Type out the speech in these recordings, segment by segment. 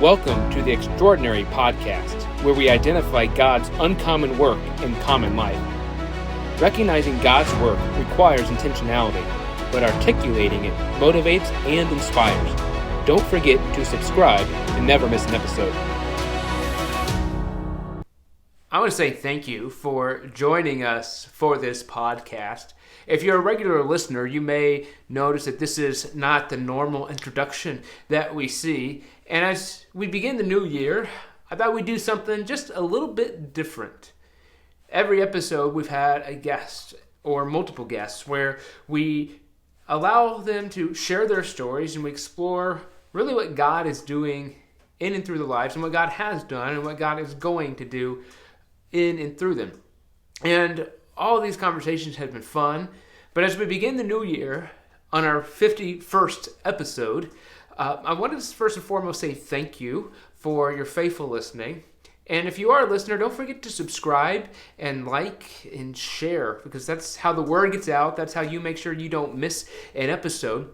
Welcome to the Extraordinary Podcast, where we identify God's uncommon work in common life. Recognizing God's work requires intentionality, but articulating it motivates and inspires. Don't forget to subscribe and never miss an episode. I want to say thank you for joining us for this podcast. If you're a regular listener, you may notice that this is not the normal introduction that we see. And as we begin the new year, I thought we'd do something just a little bit different. Every episode, we've had a guest or multiple guests where we allow them to share their stories and we explore really what God is doing in and through their lives and what God has done and what God is going to do in and through them. And all of these conversations have been fun, but as we begin the new year, on our 51st episode, I wanted to first and foremost say thank you for your faithful listening. And if you are a listener, don't forget to subscribe and like and share, because that's how the word gets out. That's how you make sure you don't miss an episode.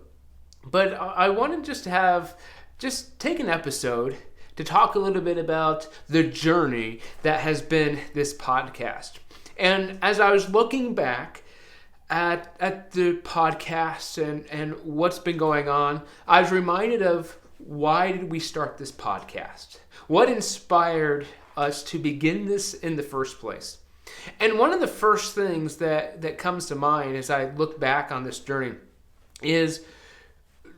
But I wanted just take an episode to talk a little bit about the journey that has been this podcast. And as I was looking back at the podcast and what's been going on, I was reminded of why did we start this podcast? What inspired us to begin this in the first place? And one of the first things that comes to mind as I look back on this journey is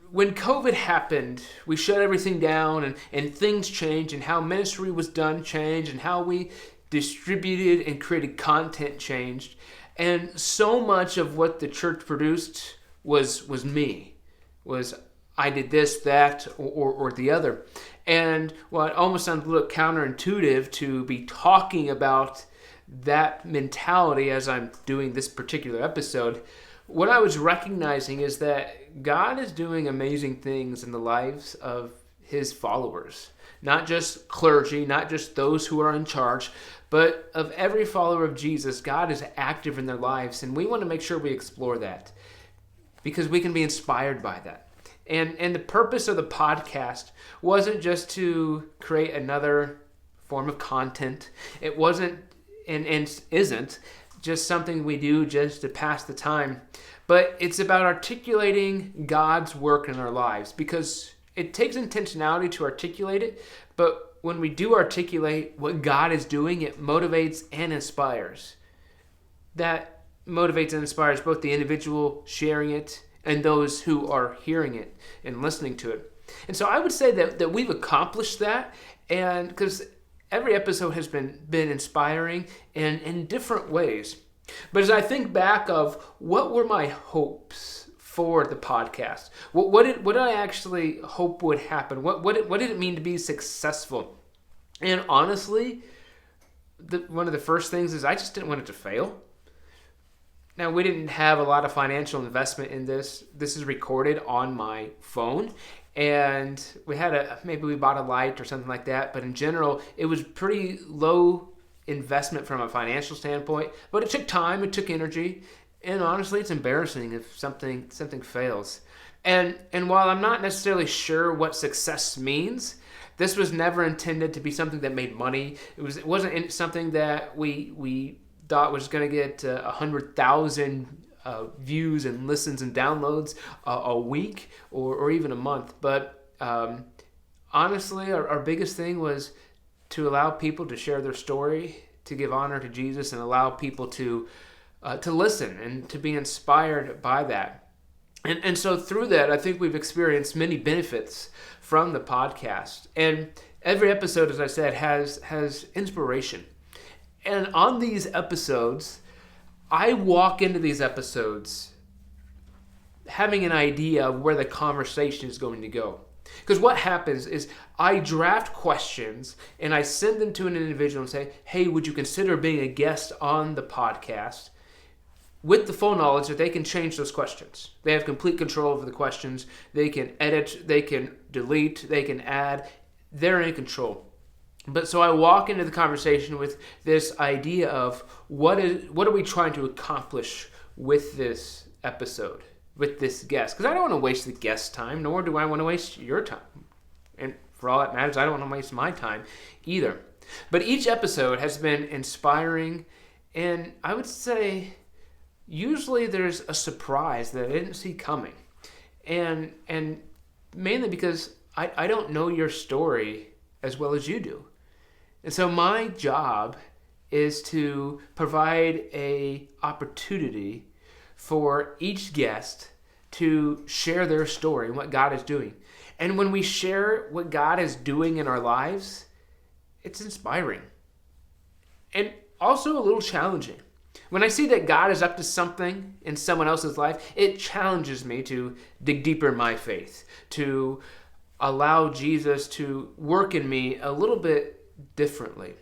when COVID happened, we shut everything down and things changed, and how ministry was done changed, and how we distributed and created content changed. And so much of what the church produced was me. Was I did this, that, or the other. And while it almost sounds a little counterintuitive to be talking about that mentality as I'm doing this particular episode, what I was recognizing is that God is doing amazing things in the lives of his followers. Not just clergy, not just those who are in charge, but of every follower of Jesus. God is active in their lives, and we want to make sure we explore that because we can be inspired by that. And the purpose of the podcast wasn't just to create another form of content. It wasn't and isn't just something we do just to pass the time, but it's about articulating God's work in our lives, because it takes intentionality to articulate it, but when we do articulate what God is doing, it motivates and inspires. That motivates and inspires both the individual sharing it and those who are hearing it and listening to it. And so I would say that we've accomplished that, and because every episode has been inspiring in different ways. But as I think back of what were my hopes for the podcast, what did I actually hope would happen? What did it mean to be successful? And honestly, one of the first things is I just didn't want it to fail. Now, we didn't have a lot of financial investment in this. This is recorded on my phone. And maybe we bought a light or something like that. But in general, it was pretty low investment from a financial standpoint. But it took time, it took energy. And honestly, it's embarrassing if something fails. And while I'm not necessarily sure what success means, this was never intended to be something that made money. It wasn't something that we thought was going to get 100,000 views and listens and downloads a week or even a month. But honestly, our biggest thing was to allow people to share their story, to give honor to Jesus, and allow people to listen and to be inspired by that. And so through that, I think we've experienced many benefits from the podcast. And every episode, as I said, has inspiration. And on these episodes, I walk into these episodes having an idea of where the conversation is going to go. Because what happens is I draft questions and I send them to an individual and say, hey, would you consider being a guest on the podcast? With the full knowledge that they can change those questions. They have complete control over the questions. They can edit, they can delete, they can add. They're in control. But so I walk into the conversation with this idea of what are we trying to accomplish with this episode, with this guest? Because I don't want to waste the guest's time, nor do I want to waste your time. And for all that matters, I don't want to waste my time either. But each episode has been inspiring, and I would say usually there's a surprise that I didn't see coming. And mainly because I don't know your story as well as you do. And so my job is to provide a opportunity for each guest to share their story and what God is doing. And when we share what God is doing in our lives, it's inspiring and also a little challenging. When I see that God is up to something in someone else's life, it challenges me to dig deeper in my faith, to allow Jesus to work in me a little bit differently.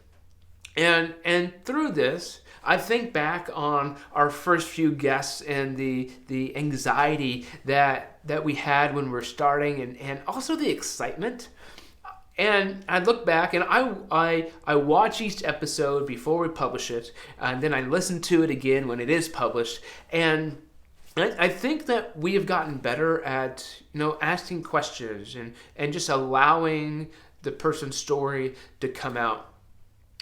And through this, I think back on our first few guests and the anxiety that we had when we were starting, and also the excitement. And I look back and I watch each episode before we publish it, and then I listen to it again when it is published. And I think that we have gotten better at asking questions and just allowing the person's story to come out.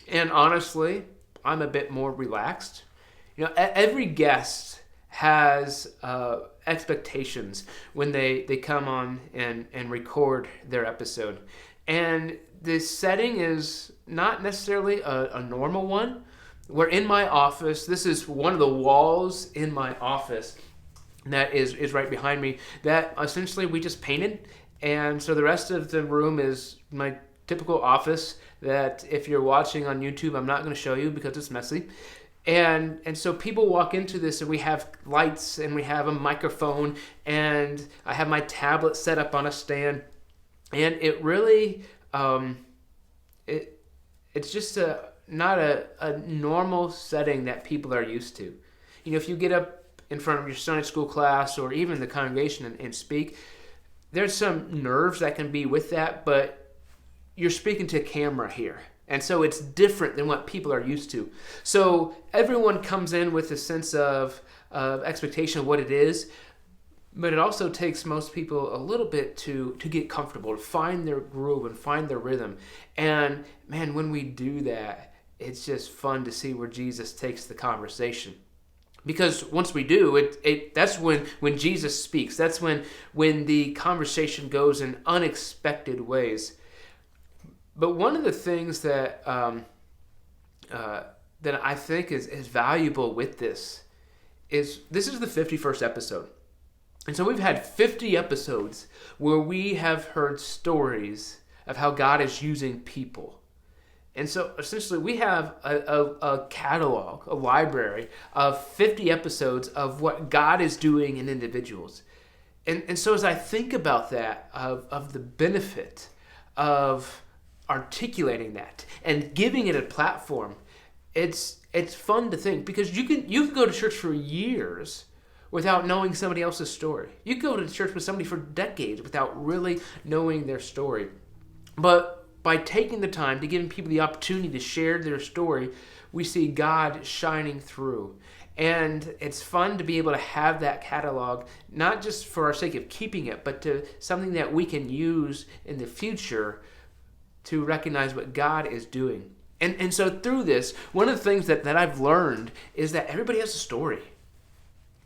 And honestly, I'm a bit more relaxed. Every guest has expectations when they come on and record their episode. And the setting is not necessarily a normal one. We're in my office. This is one of the walls in my office that is right behind me that essentially we just painted. And so the rest of the room is my typical office that if you're watching on YouTube, I'm not going to show you because it's messy. And so people walk into this and we have lights and we have a microphone and I have my tablet set up on a stand. And it really, it's just not a normal setting that people are used to. If you get up in front of your Sunday school class or even the congregation and speak, there's some nerves that can be with that, but you're speaking to camera here. And so it's different than what people are used to. So everyone comes in with a sense of expectation of what it is, but it also takes most people a little bit to get comfortable, to find their groove and find their rhythm. And man, when we do that, it's just fun to see where Jesus takes the conversation. Because once we do, that's when Jesus speaks. That's when the conversation goes in unexpected ways. But one of the things that I think is valuable with this is the 51st episode. And so we've had 50 episodes where we have heard stories of how God is using people. And so essentially we have a catalog, a library of 50 episodes of what God is doing in individuals. And so as I think about that, of the benefit of articulating that and giving it a platform, it's fun to think, because you can go to church for years without knowing somebody else's story. You go to church with somebody for decades without really knowing their story. But by taking the time to giving people the opportunity to share their story, we see God shining through. And it's fun to be able to have that catalog, not just for our sake of keeping it, but to something that we can use in the future to recognize what God is doing. And so through this, one of the things that I've learned is that everybody has a story.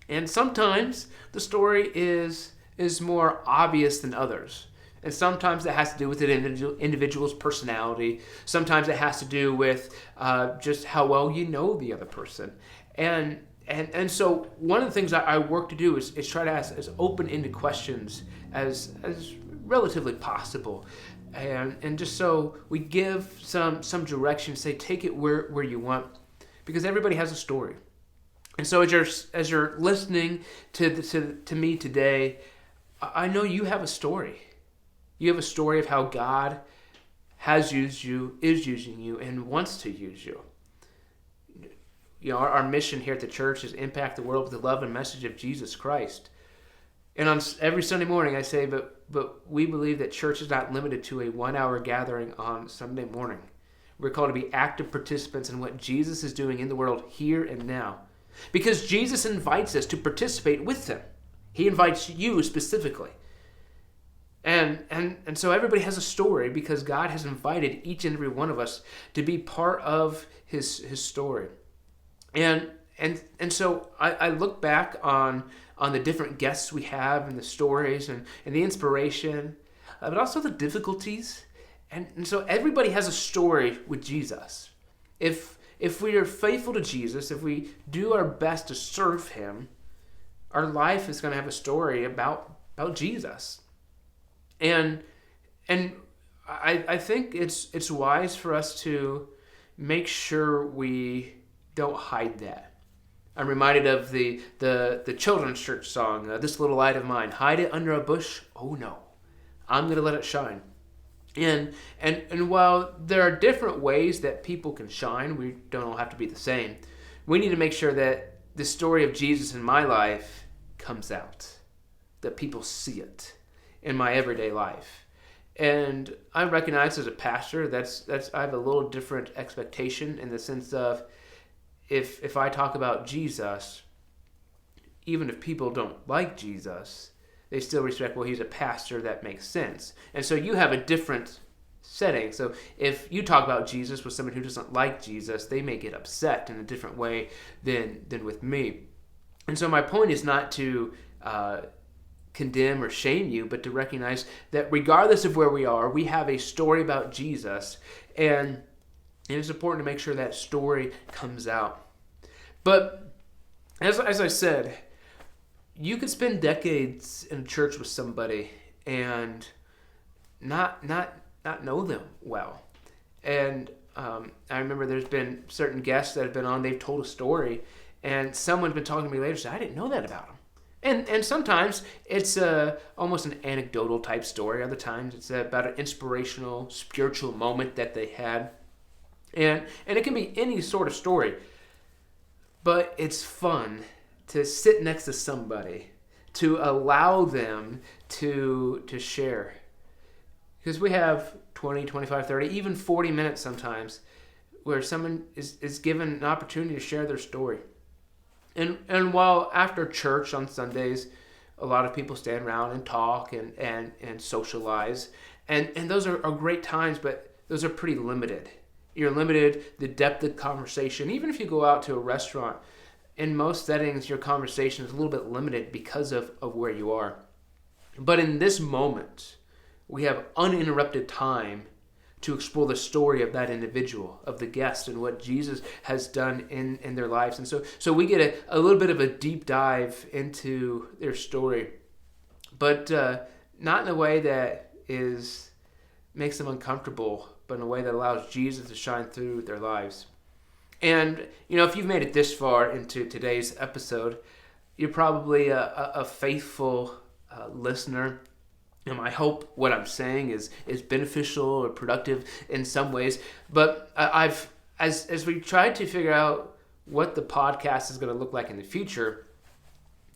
And sometimes the story is more obvious than others. And sometimes it has to do with an individual's personality. Sometimes it has to do with just how well you know the other person. And so one of the things I work to do is try to ask as open-ended questions as relatively possible. And just so we give some direction, say take it where you want, because everybody has a story. And so as you're listening to me today, I know you have a story. You have a story of how God has used you, is using you, and wants to use you. Our mission here at the church is impact the world with the love and message of Jesus Christ. And on every Sunday morning I say, but we believe that church is not limited to a 1-hour gathering on Sunday morning. We're called to be active participants in what Jesus is doing in the world here and now. Because Jesus invites us to participate with him. He invites you specifically. And so everybody has a story because God has invited each and every one of us to be part of his story. And so I look back on the different guests we have and the stories and the inspiration, but also the difficulties. And so everybody has a story with Jesus. If we are faithful to Jesus, if we do our best to serve him, our life is going to have a story about Jesus. And I think it's wise for us to make sure we don't hide that. I'm reminded of the children's church song, "This Little Light of Mine, hide it under a bush. Oh no, I'm going to let it shine." And while there are different ways that people can shine, we don't all have to be the same. We need to make sure that the story of Jesus in my life comes out, that people see it in my everyday life. And I recognize as a pastor that's I have a little different expectation in the sense of if I talk about Jesus, even if people don't like Jesus, they still respect, well, he's a pastor, that makes sense. And so you have a different setting. So if you talk about Jesus with someone who doesn't like Jesus, they may get upset in a different way than with me. And so my point is not to condemn or shame you, but to recognize that regardless of where we are, we have a story about Jesus, and it is important to make sure that story comes out. But as I said, you could spend decades in a church with somebody and not know them well. And I remember there's been certain guests that have been on, they've told a story, and someone's been talking to me later and said, I didn't know that about them. And sometimes it's almost an anecdotal type story. Other times it's about an inspirational, spiritual moment that they had. And it can be any sort of story. But it's fun to sit next to somebody, to allow them to share. Because we have 20, 25, 30, even 40 minutes sometimes where someone is given an opportunity to share their story. And while after church on Sundays, a lot of people stand around and talk and socialize, and those are great times, but those are pretty limited. You're limited the depth of conversation. Even if you go out to a restaurant, in most settings, your conversation is a little bit limited because of where you are. But in this moment, we have uninterrupted time to explore the story of that individual, of the guest, and what Jesus has done in their lives. And so we get a little bit of a deep dive into their story, but not in a way that makes them uncomfortable, but in a way that allows Jesus to shine through their lives. And, if you've made it this far into today's episode, you're probably a faithful listener. I hope what I'm saying is beneficial or productive in some ways. But as we tried to figure out what the podcast is going to look like in the future,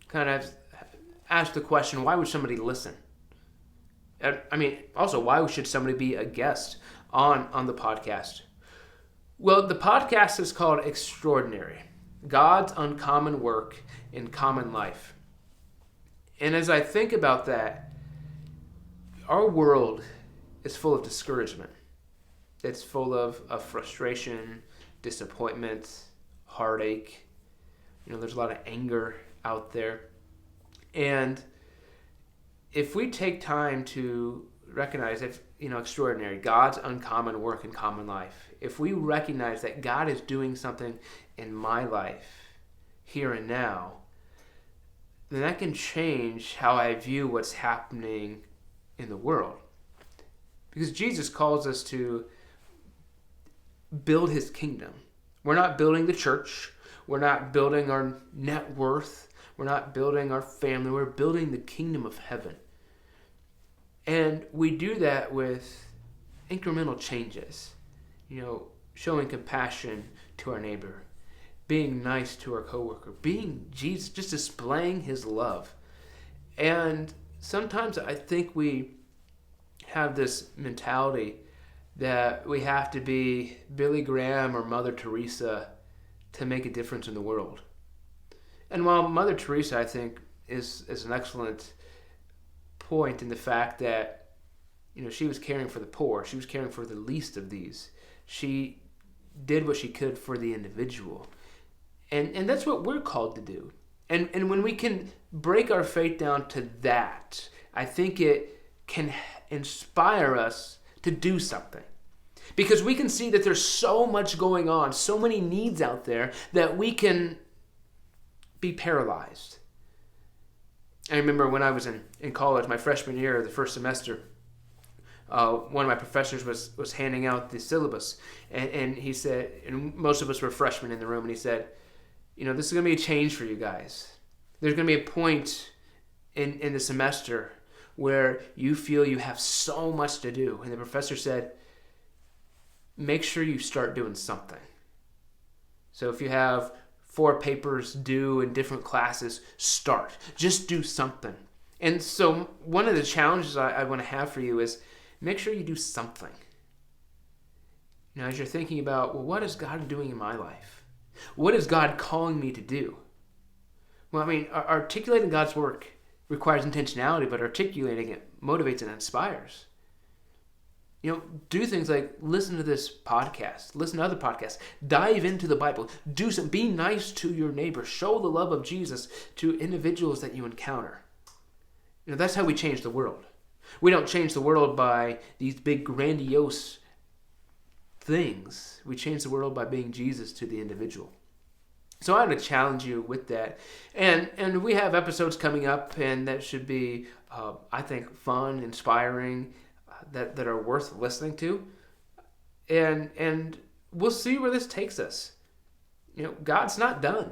kind of asked the question, why would somebody listen? Also, why should somebody be a guest on the podcast? Well, the podcast is called Extraordinary, God's Uncommon Work in Common Life. And as I think about that, our world is full of discouragement. It's full of frustration, disappointment, heartache. There's a lot of anger out there. And if we take time to recognize that, extraordinary, God's uncommon work in common life, if we recognize that God is doing something in my life, here and now, then that can change how I view what's happening in the world. Because Jesus calls us to build his kingdom. We're not building the church. We're not building our net worth. We're not building our family. We're building the kingdom of heaven. And we do that with incremental changes. Showing compassion to our neighbor, being nice to our coworker, being Jesus, just displaying his love. And sometimes I think we have this mentality that we have to be Billy Graham or Mother Teresa to make a difference in the world. And while Mother Teresa, I think, is an excellent point in the fact that, she was caring for the poor. She was caring for the least of these. She did what she could for the individual. And that's what we're called to do. And when we can break our faith down to that, I think it can inspire us to do something. Because we can see that there's so much going on, so many needs out there, that we can be paralyzed. I remember when I was in college, my freshman year, the first semester, one of my professors was handing out the syllabus, and he said, and most of us were freshmen in the room, and he said, this is going to be a change for you guys. There's going to be a point in the semester where you feel you have so much to do. And the professor said, make sure you start doing something. So if you have 4 papers due in different classes, start. Just do something. And so one of the challenges I want to have for you is make sure you do something. As you're thinking about, well, what is God doing in my life? What is God calling me to do? Well, articulating God's work requires intentionality, but articulating it motivates and inspires. Do things like listen to this podcast, listen to other podcasts, dive into the Bible, do some, be nice to your neighbor, show the love of Jesus to individuals that you encounter. That's how we change the world. We don't change the world by these big grandiose things. We change the world by being Jesus to the individual. So I want to challenge you with that. And we have episodes coming up, and that should be, I think, fun, inspiring, that are worth listening to. And we'll see where this takes us. God's not done.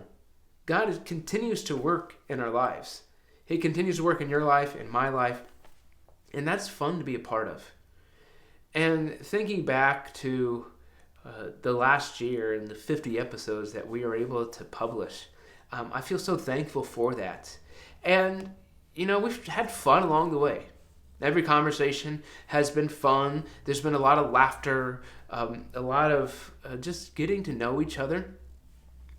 God continues to work in our lives. He continues to work in your life, in my life. And that's fun to be a part of. And thinking back to the last year and the 50 episodes that we are able to publish, I feel so thankful for that. And, we've had fun along the way. Every conversation has been fun. There's been a lot of laughter, a lot of just getting to know each other.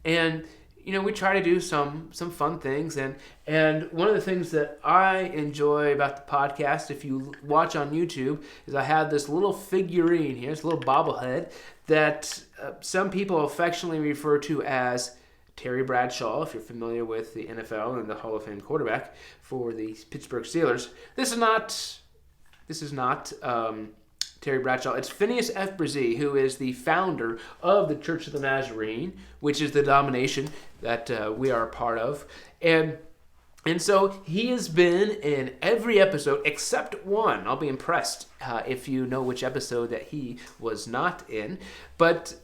And, we try to do some fun things. And one of the things that I enjoy about the podcast, if you watch on YouTube, is I have this little figurine here, this little bobblehead that some people affectionately refer to as Terry Bradshaw, if you're familiar with the NFL and the Hall of Fame quarterback for the Pittsburgh Steelers. This is not Terry Bradshaw. It's Phineas F. Bresee, who is the founder of the Church of the Nazarene, which is the denomination that we are a part of. And so he has been in every episode except one. I'll be impressed if you know which episode that he was not in. But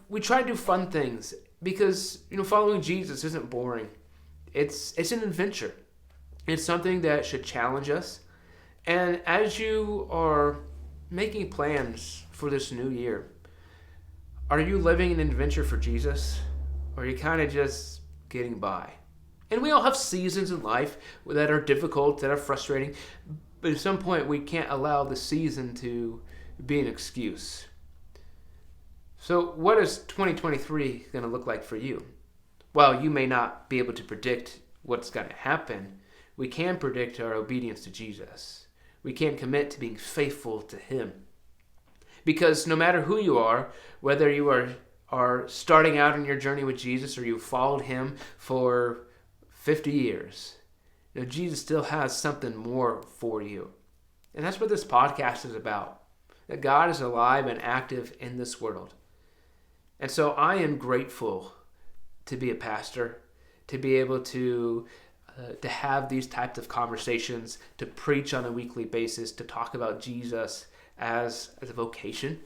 we try to do fun things because, following Jesus isn't boring. It's an adventure. It's something that should challenge us. And as you are making plans for this new year, are you living an adventure for Jesus? Or are you kind of just getting by? And we all have seasons in life that are difficult, that are frustrating. But at some point, we can't allow the season to be an excuse. So what is 2023 going to look like for you? While you may not be able to predict what's going to happen, we can predict our obedience to Jesus. We can commit to being faithful to Him. Because no matter who you are, whether you are starting out on your journey with Jesus or you've followed Him for 50 years, Jesus still has something more for you. And that's what this podcast is about. That God is alive and active in this world. And so I am grateful to be a pastor, to be able to have these types of conversations, to preach on a weekly basis, to talk about Jesus as a vocation.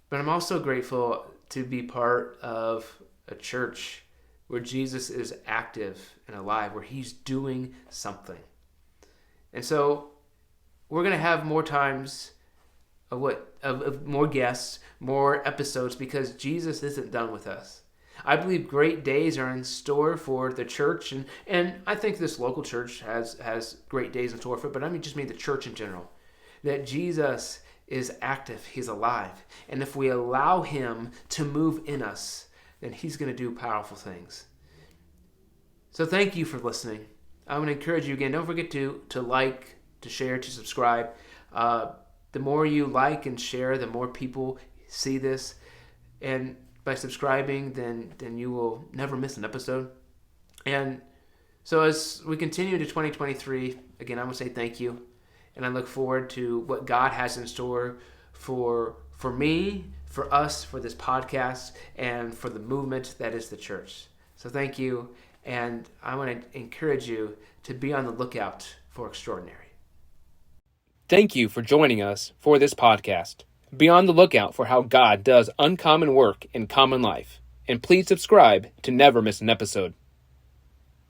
But I'm also grateful to be part of a church where Jesus is active and alive, where He's doing something. And so we're going to have more times of more guests, more episodes, because Jesus isn't done with us. I believe great days are in store for the church, and I think this local church has great days in store for it, but I just mean the church in general. That Jesus is active, He's alive, and if we allow Him to move in us, then He's going to do powerful things. So thank you for listening. I want to encourage you again, don't forget to like, to share, to subscribe. The more you like and share, the more people see this. And by subscribing, then you will never miss an episode. And so as we continue to 2023, again, I want to say thank you. And I look forward to what God has in store for me, for us, for this podcast, and for the movement that is the church. So thank you. And I want to encourage you to be on the lookout for extraordinary. Thank you for joining us for this podcast. Be on the lookout for how God does uncommon work in common life. And please subscribe to never miss an episode.